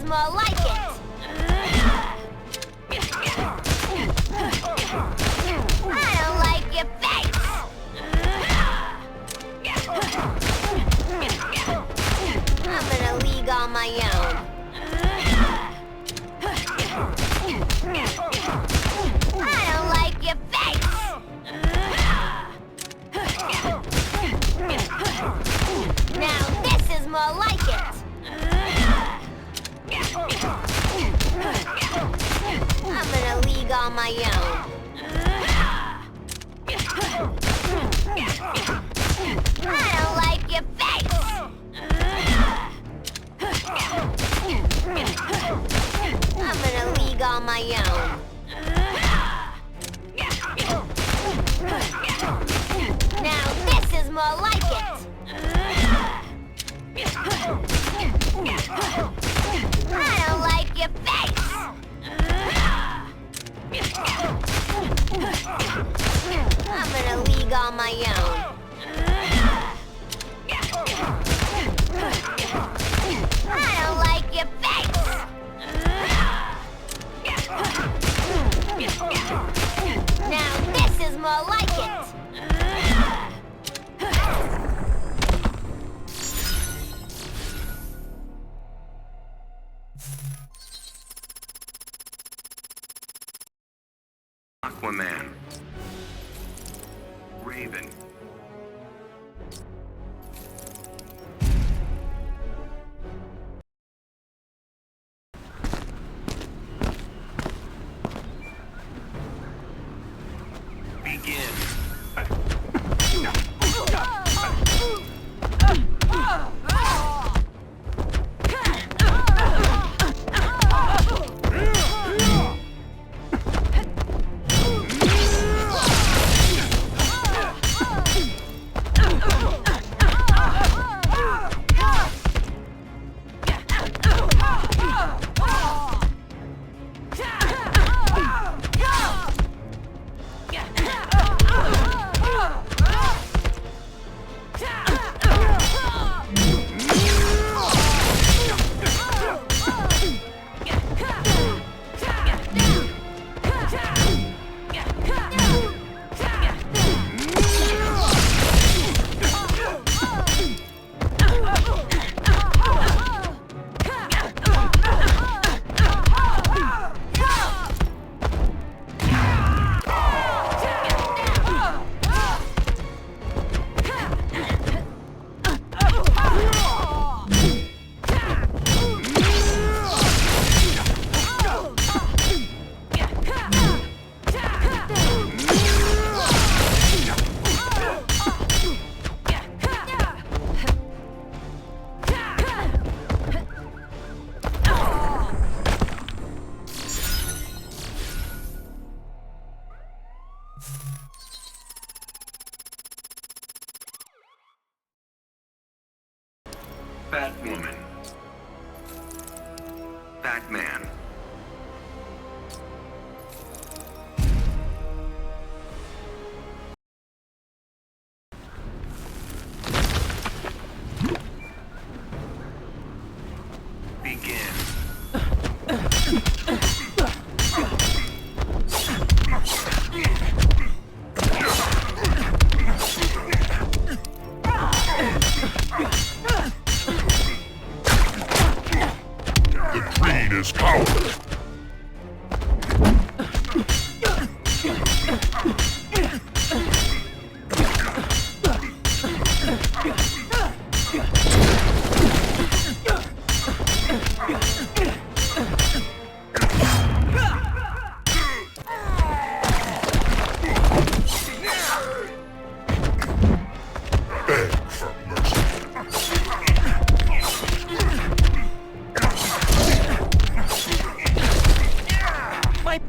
more like it. I don't like your face. I'm in a league on my own. I don't like your face. Now this is more like it. I'm in a league on my own. I don't like your face. I'm in a league on my own. Now this is more like it. I don't like your face. I'm in a league on my own. I don't like your face. Now this is more like it. Aquaman. Raven. Begin. Batwoman. Batman. Begin. Is coward.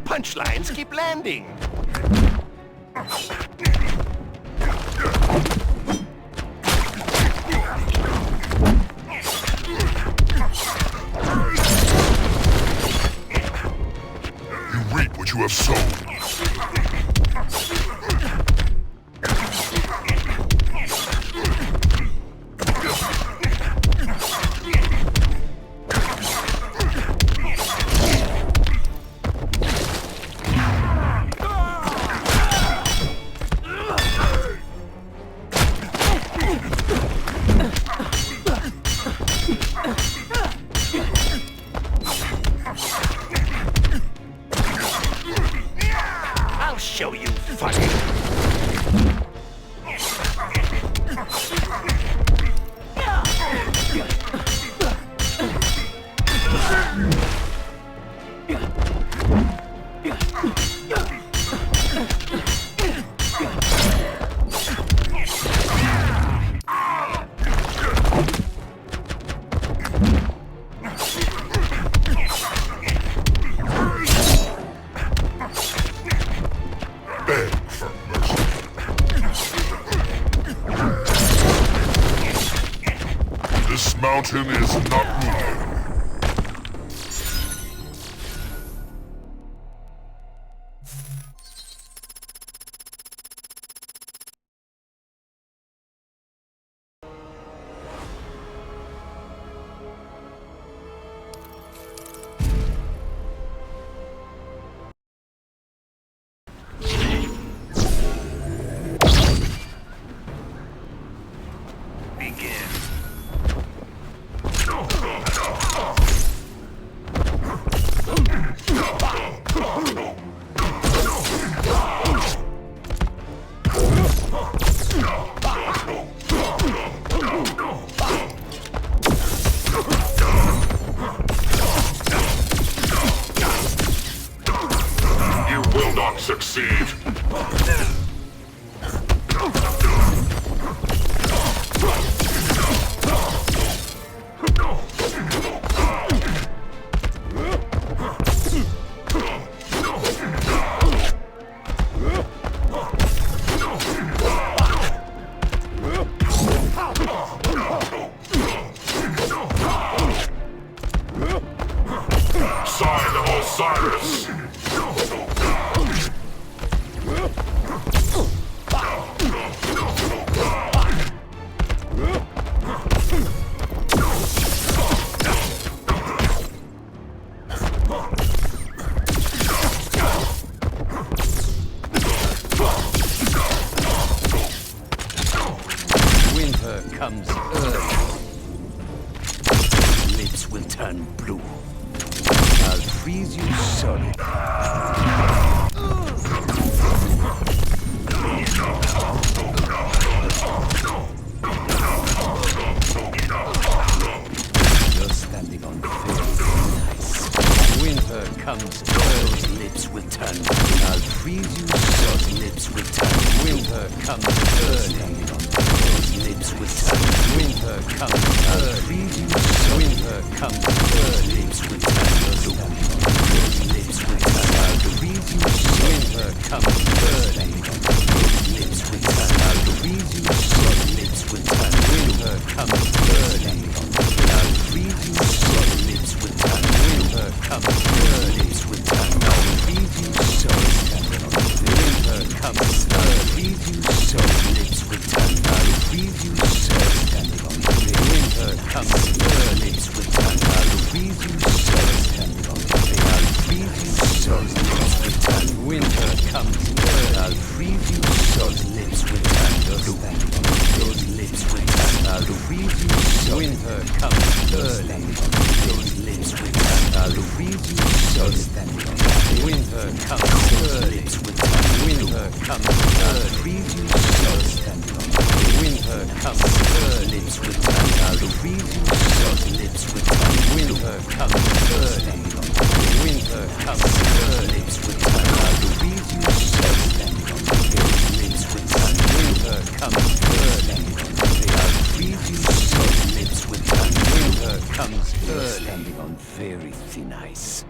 Punchlines keep landing. You reap what you have sown. mountain is not moving. Begin. You will not succeed. Sign of Osiris. Winter comes early. Lips will turn blue. I'll freeze you solid. You're standing on very nice. Winter comes early. Those lips will turn blue. I'll freeze you solid. Lips will turn. Winter comes early. Those lips will turn. Winter comes early. Freeze you solid. Winter comes early. Lips will turn. Those lips will turn. I'll freeze you solid. Winter comes early. Those lips will turn. I'll freeze you solid. Lips will turn. Winter comes early. I'll freeze you solid. Lips will turn. Winter comes early. Lips will turn. I'll freeze you solid. Winter comes early. Freeze you solid. Lips will turn. I'll freeze you solid. Standing on the winter comes early. Lips will turn. I'll freeze you solid. Standing on the I'll freeze you solid. Lips will turn. Winter comes early. I'll freeze you solid. Lips will turn. Those lips will turn. I'll freeze you solid. Winter comes early. Those lips will turn. I'll freeze you solid. Winter comes early. Lips will turn. Winter comes early. Freeze you solid. Winter comes early. Lips will turn. I'll freeze you solid. Lips will turn. Winter comes early. Winter comes early. Lips will turn. I'll freeze you solid. Lips will turn. Winter comes early. I'll freeze you solid. Lips will turn. Winter comes early. Standing on very thin ice.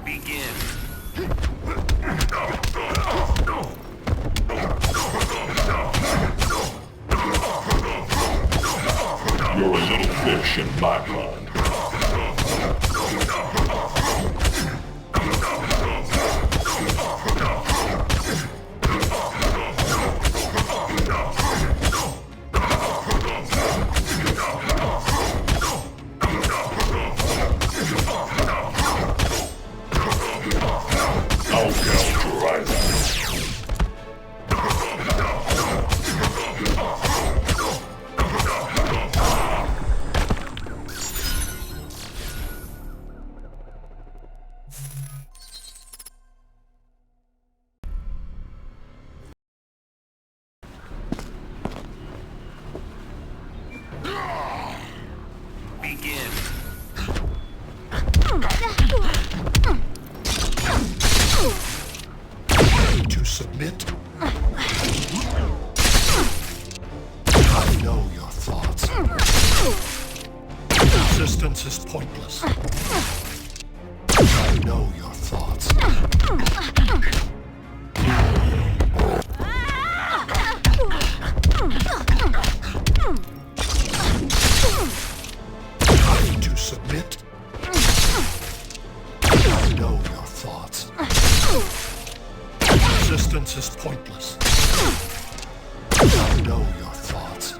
Begin. You're a little fish in my pond. I'll gouge your eyes out. Begin. To submit? I know your thoughts. Resist Resistance is pointless. I know your thoughts. Ready to submit? I know your thoughts. Resistance is pointless. I know your thoughts.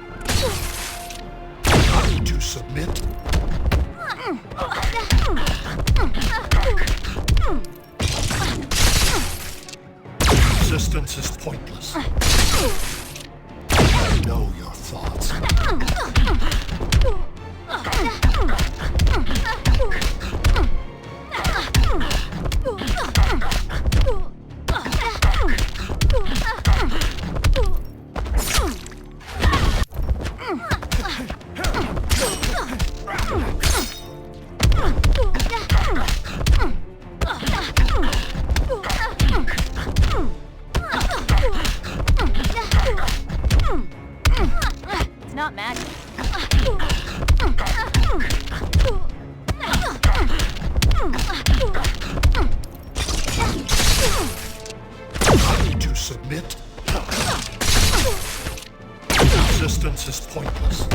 Ready to submit? Resistance is pointless. I know your thoughts. It's not magic. Ready to submit? Resistance is pointless.